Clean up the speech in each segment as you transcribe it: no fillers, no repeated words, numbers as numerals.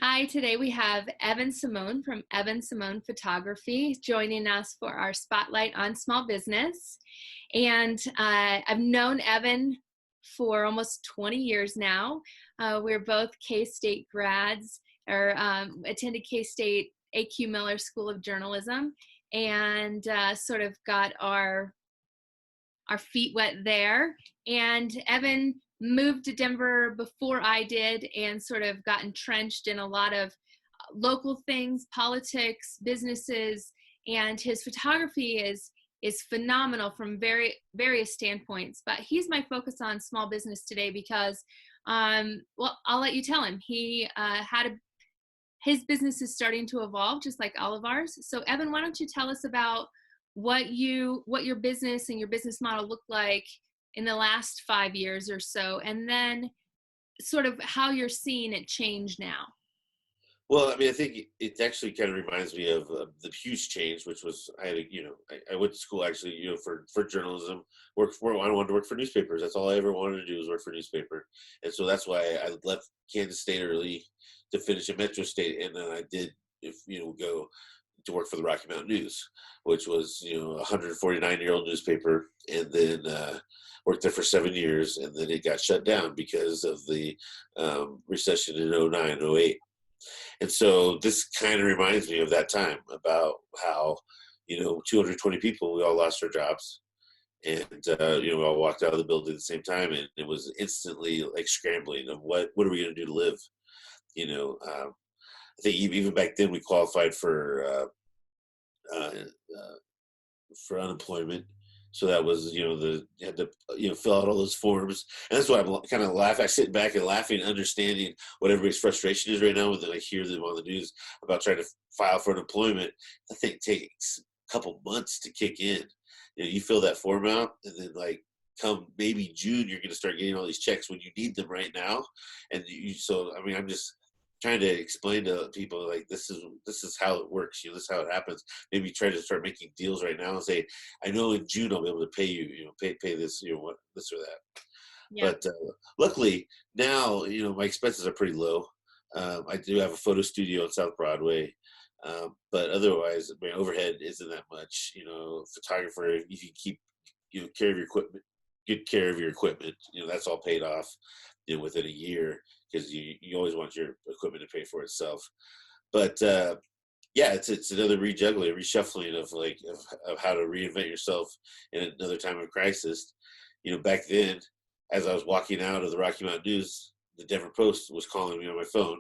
Hi, today we have Evan Semon from Evan Semon Photography joining us for our spotlight on small business. And I've known Evan for almost 20 years now. We're both K-State grads or attended K-State AQ Miller School of Journalism and sort of got our feet wet there. And Evan moved to Denver before I did and sort of got entrenched in a lot of local things, politics, businesses, and his photography is phenomenal from various standpoints. But he's my focus on small business today because, well, I'll let you tell him. He his business is starting to evolve just like all of ours. So Evan, why don't you tell us about what your business and your business model looked like in the last 5 years or so, and then sort of how you're seeing it change now. Well, I mean, I think it actually kind of reminds me of the huge change, which was I had, I went to school actually, for journalism. I wanted to work for newspapers. That's all I ever wanted to do was work for newspaper, and so that's why I left Kansas State early to finish at Metro State, and then I did, if go to work for the Rocky Mountain News, which was a 149-year-old newspaper, and then worked there for 7 years, and then it got shut down because of the recession in '09, '08. And so this kind of reminds me of that time about how, 220 people, we all lost our jobs. And, we all walked out of the building at the same time. And it was instantly like scrambling of what are we going to do to live? I think even back then we qualified uh, uh, for unemployment. So that was, you had to, fill out all those forms. And that's why I'm kind of laughing. I sit back and laughing, understanding what everybody's frustration is right now when I hear them on the news about trying to file for unemployment. I think it takes a couple months to kick in. You fill that form out, and then like come maybe June, you're going to start getting all these checks when you need them right now. And so, I mean, I'm just trying to explain to people like this is how it works. This is how it happens. Maybe try to start making deals right now and say, I know in June I'll be able to pay you, pay this, what this or that. Yeah. But luckily now, my expenses are pretty low. I do have a photo studio on South Broadway, but otherwise my overhead isn't that much. Photographer, if you keep care of your equipment, good care of your equipment, that's all paid off within a year, because you always want your equipment to pay for itself. But yeah, it's another rejuggling, reshuffling of how to reinvent yourself in another time of crisis. Back then, as I was walking out of the Rocky Mountain News, the Denver Post was calling me on my phone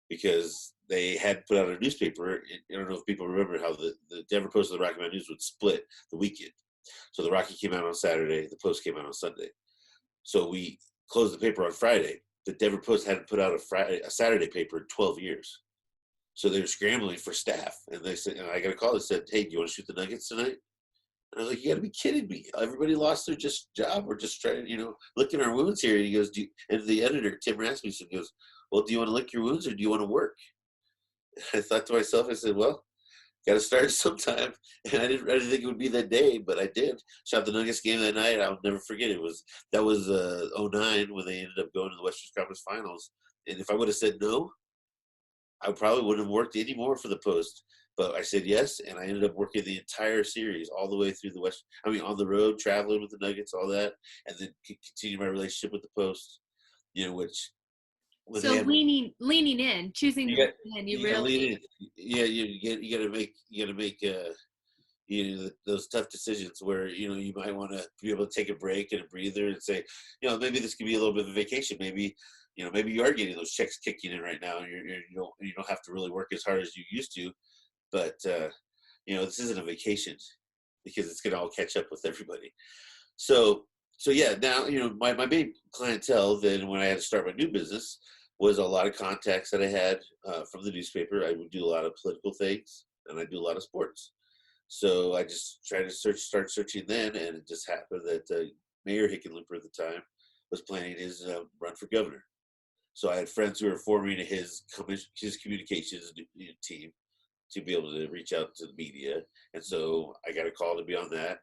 because they had put out a newspaper. I don't know if people remember how the Denver Post and the Rocky Mountain News would split the weekend. So the Rocky came out on Saturday, the Post came out on Sunday. So we closed the paper on Friday. The Denver Post hadn't put out a Saturday paper in 12 years. So they were scrambling for staff. And they said, and I got a call that said, hey, do you want to shoot the Nuggets tonight? And I was like, you got to be kidding me. Everybody lost their job. We're just trying to, lick our wounds here. And he goes, and the editor, Tim Rasmussen, goes, well, do you want to lick your wounds or do you want to work? I thought to myself, I said, well, got to start sometime. And I didn't think it would be that day, but I did. Shot the Nuggets game that night. I'll never forget it. That was '09 when they ended up going to the Western Conference Finals. And if I would have said no, I probably wouldn't have worked anymore for the Post. But I said yes, and I ended up working the entire series all the way through the West. I mean, on the road, traveling with the Nuggets, all that, and then continue my relationship with the Post. Which when So they had leaning in, choosing you to got lean in, you you got to really. lean in. Yeah, you got to make those tough decisions where you might want to be able to take a break and a breather and say, maybe this could be a little bit of a vacation. Maybe maybe you are getting those checks kicking in right now, and you don't have to really work as hard as you used to. But this isn't a vacation because it's going to all catch up with everybody. So yeah, now my main clientele then when I had to start my new business was a lot of contacts that I had from the newspaper. I would do a lot of political things, and I do a lot of sports. So I just tried to start searching then, and it just happened that Mayor Hickenlooper at the time was planning his run for governor. So I had friends who were forming his communications team to be able to reach out to the media, and so I got a call to be on that,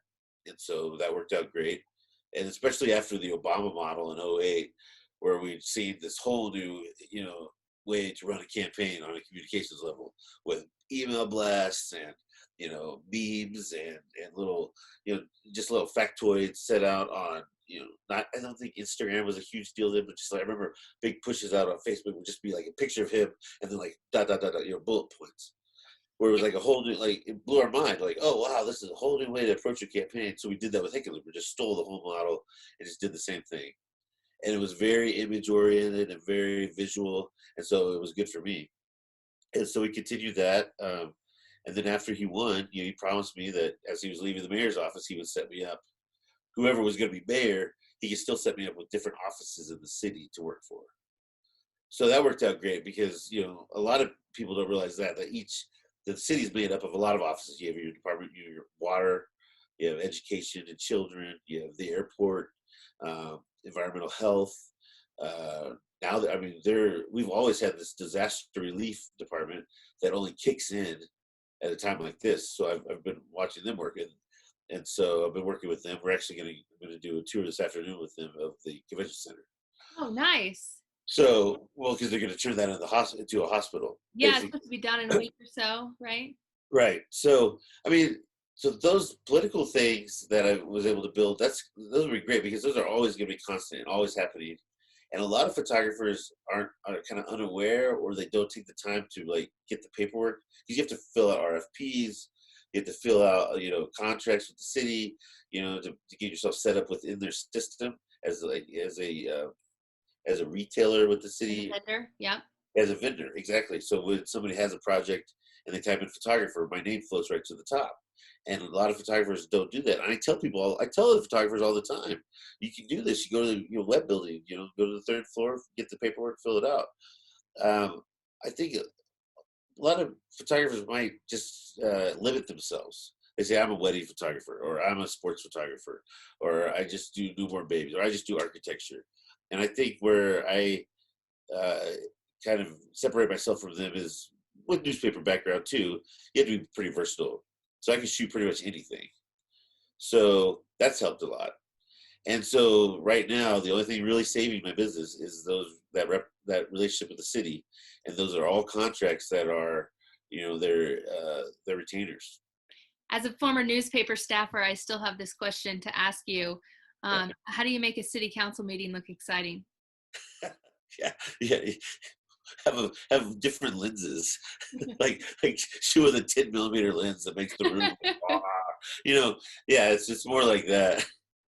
and so that worked out great. And especially after the Obama model in '08, where we'd seen this whole new, way to run a campaign on a communications level with email blasts and, memes and little, just little factoids set out on, not, I don't think Instagram was a huge deal then, but just like, I remember big pushes out on Facebook would just be like a picture of him and then like dot, dot, dot, dot, bullet points. Where it was like a whole new, like, it blew our mind. Like, oh, wow, this is a whole new way to approach a campaign. So we did that with Hickenlooper, just stole the whole model and just did the same thing. And it was very image oriented and very visual. And so it was good for me. And so we continued that. And then after he won, he promised me that as he was leaving the mayor's office, he would set me up. Whoever was going to be mayor, he could still set me up with different offices in the city to work for. So that worked out great because, a lot of people don't realize that the city is made up of a lot of offices. You have your department, your water, you have education and children, you have the airport, environmental health. Now that, we've always had this disaster relief department that only kicks in at a time like this. So I've been watching them work, and so I've been working with them. We're actually going to do a tour this afternoon with them of the convention center. Oh, nice. So, well, because they're going to turn that into a hospital. Yeah, it's supposed to be done in a week or so, right? Right. So, so those political things that I was able to build, those would be great because those are always going to be constant and always happening. And a lot of photographers are kind of unaware, or they don't take the time to like get the paperwork, because you have to fill out RFPs, you have to fill out contracts with the city, to get yourself set up within their system as a retailer with the city. As a vendor, yeah. As a vendor, exactly. So when somebody has a project and they type in photographer, my name floats right to the top. And a lot of photographers don't do that. And I tell the photographers all the time, you can do this. You go to the web building, go to the third floor, get the paperwork, fill it out. I think a lot of photographers might just limit themselves. They say, I'm a wedding photographer, or I'm a sports photographer, or I just do newborn babies, or I just do architecture. And I think where I kind of separate myself from them is with newspaper background too. You have to be pretty versatile. So I can shoot pretty much anything. So that's helped a lot. And so right now, the only thing really saving my business is that relationship with the city. And those are all contracts that are, they're retainers. As a former newspaper staffer, I still have this question to ask you. How do you make a city council meeting look exciting? Yeah. Have different lenses, like shoot with a 10mm lens that makes the room, yeah, it's more like that.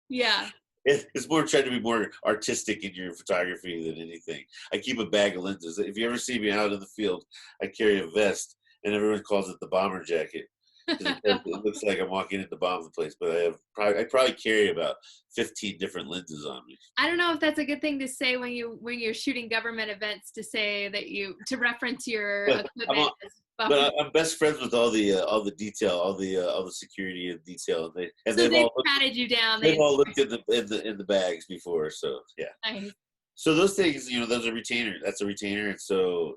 Yeah. It's more trying to be more artistic in your photography than anything. I keep a bag of lenses. If you ever see me out in the field, I carry a vest, and everyone calls it the bomber jacket. It looks like I'm walking in to bomb the place, but I probably carry about 15 different lenses on me. I don't know if that's a good thing to say when you're shooting government events, to say that to reference your equipment. But I'm best friends with all the detail, all the security and detail, and so they've patted you down. They've all looked in the bags before, so yeah. Nice. So those things, those are retainers. That's a retainer, and so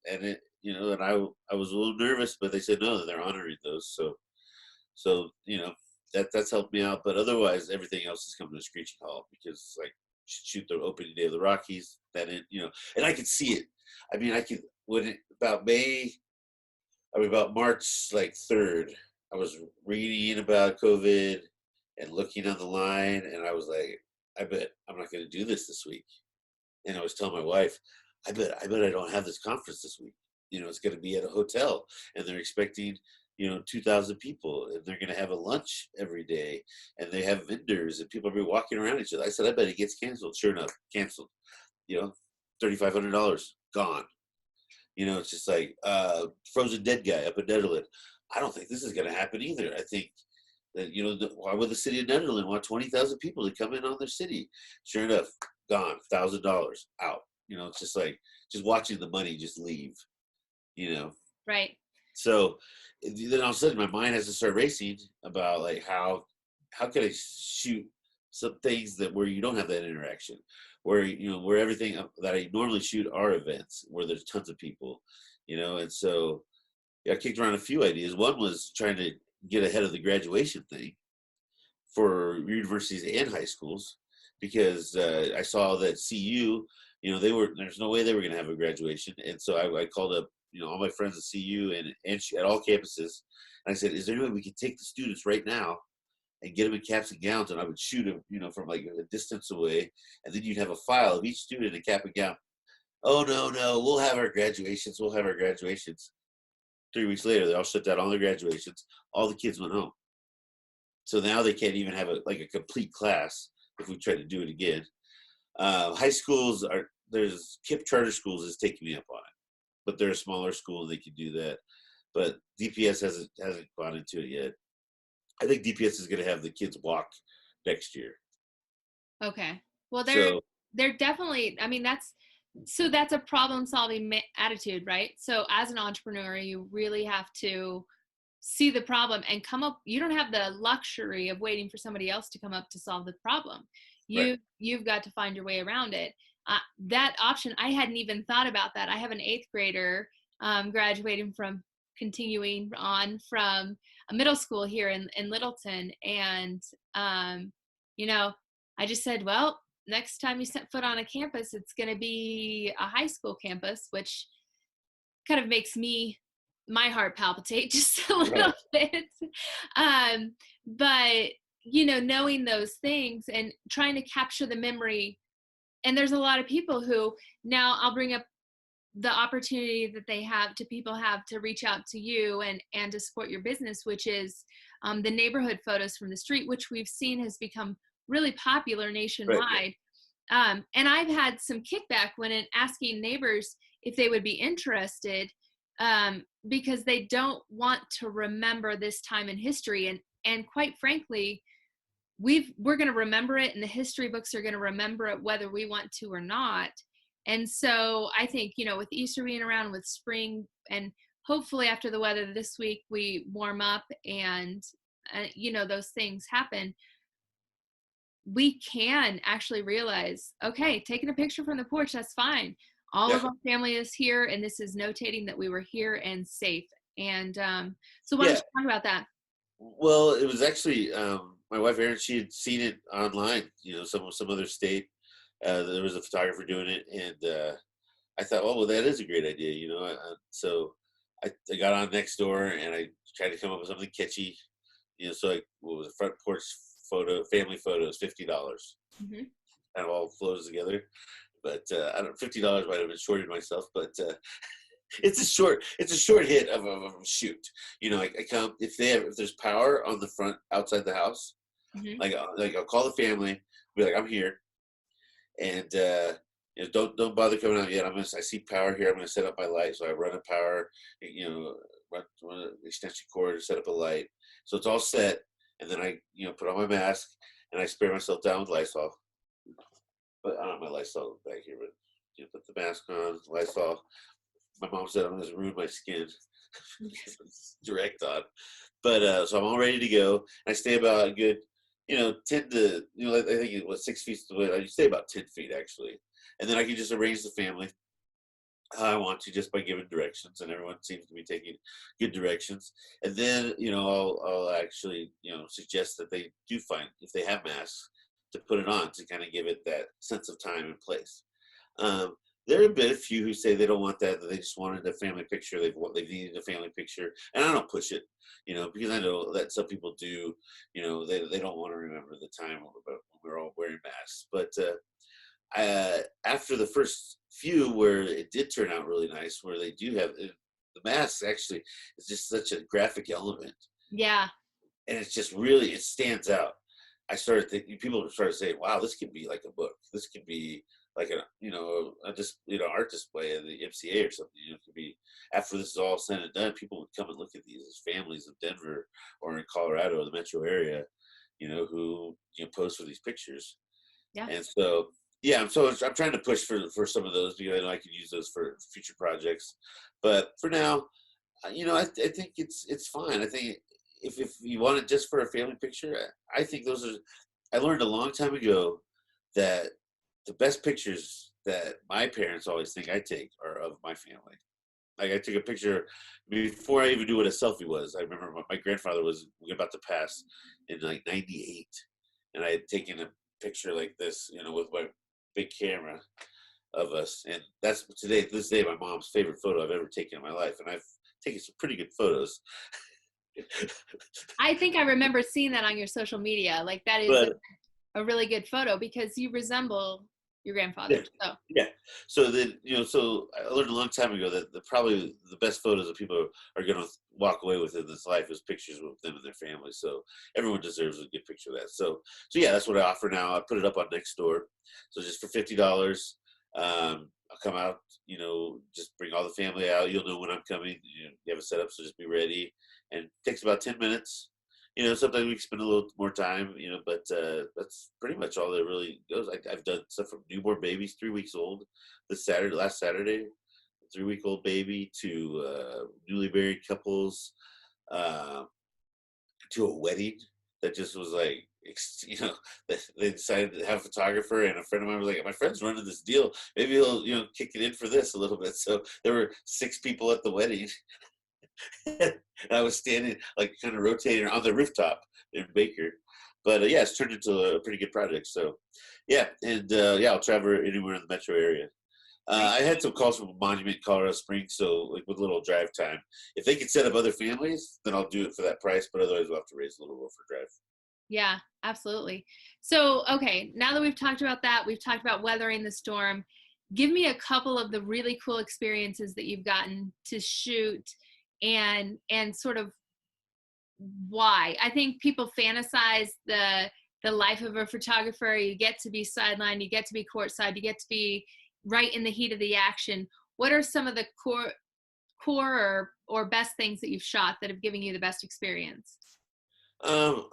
and it. And I was a little nervous, but they said no, they're honoring those. So that's helped me out. But otherwise, everything else has come to a screeching halt, because like shoot the opening day of the Rockies, and I could see it. About March 3rd, I was reading about COVID and looking on the line, and I was like, I bet I'm not going to do this week. And I was telling my wife, I bet I don't have this conference this week. It's going to be at a hotel, and they're expecting, 2,000 people, and they're going to have a lunch every day, and they have vendors, and people are walking around each other. I said, I bet it gets canceled. Sure enough, canceled. $3,500 gone. It's just like frozen dead guy up in Netherlands. I don't think this is going to happen either. I think that, why would the city of Netherlands want 20,000 people to come in on their city? Sure enough, gone. $1,000 out. It's just like just watching the money just leave. Right. So then all of a sudden my mind has to start racing about like how could I shoot some things where you don't have that interaction, where where everything that I normally shoot are events where there's tons of people, and so I kicked around a few ideas. One was trying to get ahead of the graduation thing for universities and high schools, because I saw that CU, there's no way they were going to have a graduation. And so I called up, all my friends at CU and at all campuses. And I said, is there any way we could take the students right now and get them in caps and gowns? And I would shoot them, from like a distance away. And then you'd have a file of each student in a cap and gown. Oh, no, we'll have our graduations. 3 weeks later, they all shut down all their graduations. All the kids went home. So now they can't even have a complete class if we try to do it again. High schools there's KIPP charter schools is taking me up on it, but they're a smaller school and they can do that. But DPS hasn't gone into it yet. I think DPS is going to have the kids walk next year. Okay. Well, So they're definitely, I mean, that's a problem solving attitude, right? So as an entrepreneur, you really have to see the problem and come up. You don't have the luxury of waiting for somebody else to come up to solve the problem. right. You've got to find your way around it. That option, I hadn't even thought about that. I have an 8th grader graduating from continuing on from a middle school here in Littleton. And, I just said, well, next time you set foot on a campus, it's going to be a high school campus, which kind of makes my heart palpitate just a little bit. But, knowing those things and trying to capture the memory. And there's a lot of people who, now I'll bring up the opportunity that people have to reach out to you and to support your business, which is the neighborhood photos from the street, which we've seen has become really popular nationwide. Right. And I've had some kickback when asking neighbors if they would be interested, because they don't want to remember this time in history. And quite frankly, we're going to remember it, and the history books are going to remember it whether we want to or not. And so I think, with Easter being around, with spring, and hopefully after the weather this week, we warm up and, those things happen. We can actually realize, okay, taking a picture from the porch, that's fine. All of our family is here, and this is notating that we were here and safe. And so why don't you talk about that? Well, it was actually my wife Erin. She had seen it online, some other state. There was a photographer doing it, and I thought, well, that is a great idea, so I got on Nextdoor and I tried to come up with something catchy, so what was the front porch photo, family photos, $50. Mm-hmm. Kind of all flows together, but I don't. $50 might have been shorted myself, but it's a short hit of a shoot. I come if there's power on the front outside the house, mm-hmm. I'll call the family, be like, I'm here, and don't bother coming out yet. I see power here. I'm gonna set up my light, so I run a power, run an extension cord, set up a light, so it's all set, and then I put on my mask and I spray myself down with Lysol. But I don't have my Lysol back here, but put the mask on, Lysol. My mom said I'm going to ruin my skin. Direct on. But so I'm all ready to go. I stay about a good, 10 to, I think it was 6 feet away. I stay about 10 feet actually. And then I can just arrange the family how I want to, just by giving directions, and everyone seems to be taking good directions. And then, I'll actually, suggest that they do find, if they have masks, to put it on to kind of give it that sense of time and place. There have been a few who say they don't want that they just wanted a family picture. They've needed a family picture, and I don't push it, because I know that some people do. They don't want to remember the time when we were all wearing masks. But after the first few, where it did turn out really nice, where they do have the masks, actually is just such a graphic element. Yeah, and it's just really, it stands out. I started thinking, people started saying, "Wow, this could be like a book. This could be like art display at the MCA or something." It could be, after this is all said and done, people would come and look at these as families of Denver or in Colorado or the metro area, who pose for these pictures. Yeah. And so, I'm trying to push for some of those, because I know I could use those for future projects. But for now, I think it's fine. I think if you want it just for a family picture, I think I learned a long time ago that the best pictures that my parents always think I take are of my family. Like, I took a picture before I even knew what a selfie was. I remember my grandfather was about to pass in like 98, and I had taken a picture like this, with my big camera. of us. And that's this day, my mom's favorite photo I've ever taken in my life. And I've taken some pretty good photos. I think I remember seeing that on your social media. Like that is But a really good photo because you resemble your yeah, grandfather. So yeah. So then, so I learned a long time ago that probably the best photos that people are going to walk away with in this life is pictures with them and their family. So everyone deserves a good picture of that. So yeah, that's what I offer now. I put it up on Nextdoor. So just for $50, I'll come out. Just bring all the family out. You'll know when I'm coming. You have a setup, so just be ready. And it takes about 10 minutes. Sometimes we can spend a little more time, but that's pretty much all that really goes. I've done stuff from newborn babies, 3 weeks old, last Saturday, 3-week-old baby, to newly married couples, uh, to a wedding that just was like, they decided to have a photographer, and a friend of mine was like, my friend's running this deal. Maybe he'll, kick it in for this a little bit. So there were 6 people at the wedding. And I was standing, like, kind of rotating on the rooftop in Baker. But yeah, it's turned into a pretty good project. So yeah, and yeah, I'll travel anywhere in the metro area. great. I had some calls from Monument, Colorado Springs, so like with a little drive time. If they could set up other families, then I'll do it for that price. But otherwise, we'll have to raise a little more for drive. Yeah, absolutely. So, okay, now that we've talked about that, we've talked about weathering the storm. Give me a couple of the really cool experiences that you've gotten to shoot and sort of why. I think people fantasize the life of a photographer. You get to be sidelined, you get to be courtside, you get to be right in the heat of the action. What are some of the core or best things that you've shot that have given you the best experience? Um,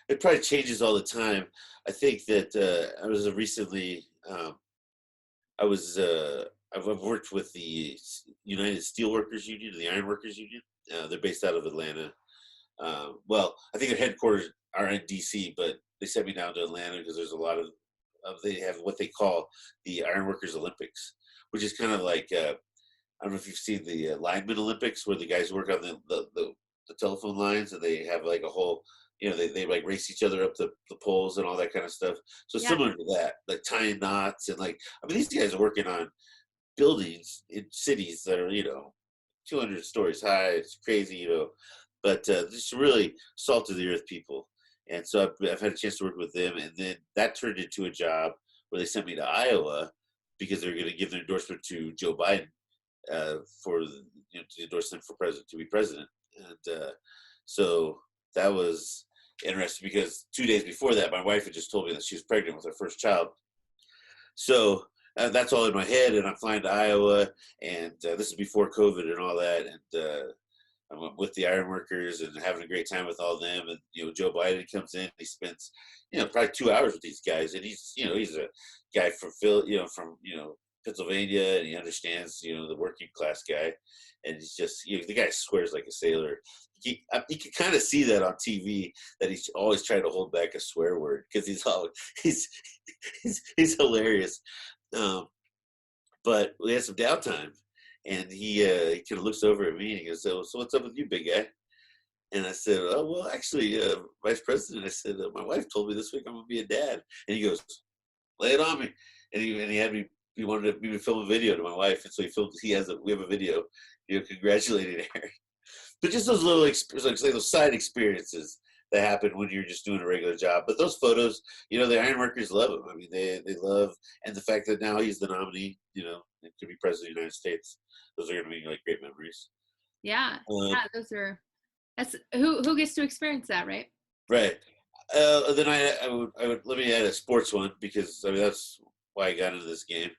it probably changes all the time. I think that I was recently. I've worked with the United Steelworkers Union and the Ironworkers Union. They're based out of Atlanta. Well, I think their headquarters are in DC, but they sent me down to Atlanta because there's a lot of they have what they call the Ironworkers Olympics, which is kind of like I don't know if you've seen the lineman Olympics where the guys work on the telephone lines and they have like a whole, they like race each other up the poles and all that kind of stuff. So Yeah. similar to that, like tying knots and like, I mean, these guys are working on buildings in cities that are, 200 stories high. It's crazy, but just really salt of the earth people. And so I've had a chance to work with them. And then that turned into a job where they sent me to Iowa because they're going to give their endorsement to Joe Biden for to endorse him for president, to be president. And so that was interesting because 2 days before that, my wife had just told me that she was pregnant with her first child. So that's all in my head, and I'm flying to Iowa, and this is before COVID and all that, and I'm with the ironworkers and having a great time with all of them. And Joe Biden comes in, he spends probably 2 hours with these guys, and he's a guy from Pennsylvania, and he understands the working class guy, and he's just the guy swears like a sailor. You can kind of see that on TV that he's always trying to hold back a swear word because he's he's hilarious. But we had some downtime, and he kind of looks over at me and he goes, "So what's up with you, big guy?" And I said, "Oh, well, actually, Vice President," I said, "my wife told me this week I'm gonna be a dad." And he goes, "Lay it on me." And he had me. He wanted me to film a video to my wife, and so he filmed. We have a video, congratulating her. But just those little, like say, those side experiences that happen when you're just doing a regular job. But those photos, the ironworkers love him. I mean, they love, and the fact that now he's the nominee, to be president of the United States. Those are going to be like great memories. Yeah. Um, Yeah, that's who gets to experience that, right? right. Then I would let me add a sports one because I mean that's why I got into this game.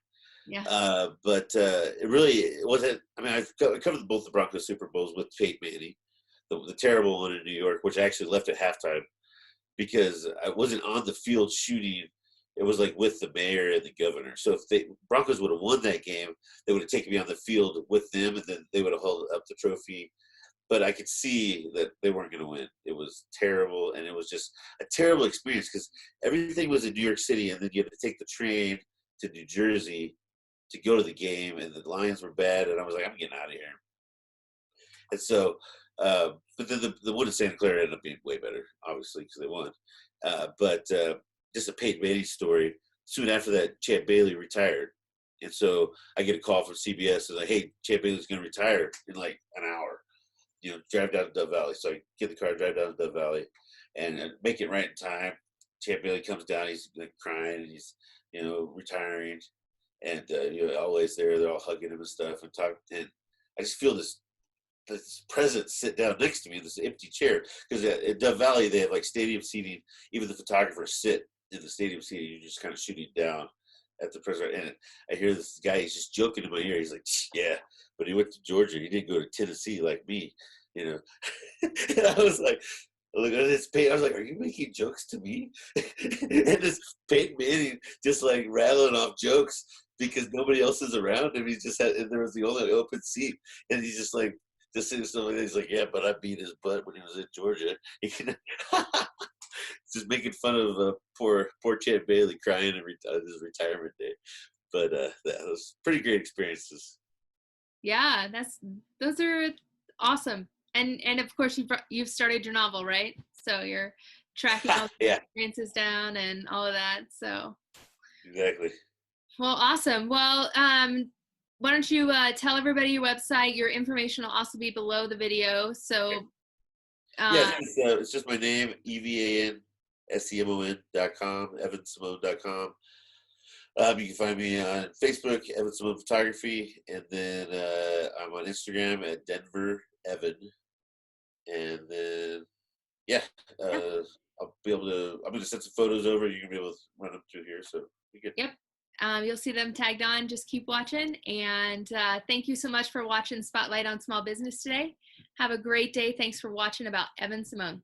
Yeah. But it wasn't. I mean, I've covered both the Broncos Super Bowls with Peyton Manning, the terrible one in New York, which I actually left at halftime because I wasn't on the field shooting. It was like with the mayor and the governor. So if the Broncos would have won that game, they would have taken me on the field with them, and then they would have held up the trophy. But I could see that they weren't going to win. It was terrible, and it was just a terrible experience because everything was in New York City, and then you had to take the train to New Jersey to go to the game, and the lines were bad, and I was like, I'm getting out of here. And so, but then the one in Santa Clara ended up being way better, obviously, because they won. But just a Peyton Manning story. soon after that, Chad Bailey retired. And so I get a call from CBS and like, hey, Chad Bailey's going to retire in like an hour. Drive down to Dove Valley. So I get the car, drive down to Dove Valley, and make it right in time. Chad Bailey comes down. He's like crying, and he's retiring, and always there. They're all hugging him and stuff and talking. And I just feel this presence sit down next to me in this empty chair, because at Dove Valley they have like stadium seating. Even the photographers sit in the stadium seating. You're just kind of shooting down at the president, and I hear this guy. He's just joking in my ear. He's like, "Yeah, but he went to Georgia. He didn't go to Tennessee like me." And I was like, look at this Peyton. I was like, "Are you making jokes to me?" And this Peyton Manning just like rattling off jokes because nobody else is around him. And there was the only open seat, and he's just like saying stuff like that. He's like, "Yeah, but I beat his butt when he was in Georgia." Just making fun of poor Chad Bailey crying on his retirement day. But that was pretty great experiences. Yeah, those are awesome. And of course you've started your novel, right? So you're tracking all the Yeah, experiences down and all of that. So exactly. well, awesome. Well, why don't you tell everybody your website? Your information will also be below the video. So Yeah, it's just my name, EvanSemon.com, EvanSemon.com. You can find me on Facebook, Evan Semon Photography, and then I'm on Instagram at Denver Evan. And then, yeah, I'm going to send some photos over. You're going to be able to run them through here. So be good. Yep. You'll see them tagged on. Just keep watching. And thank you so much for watching Spotlight on Small Business today. Have a great day. Thanks for watching about Evan Semon.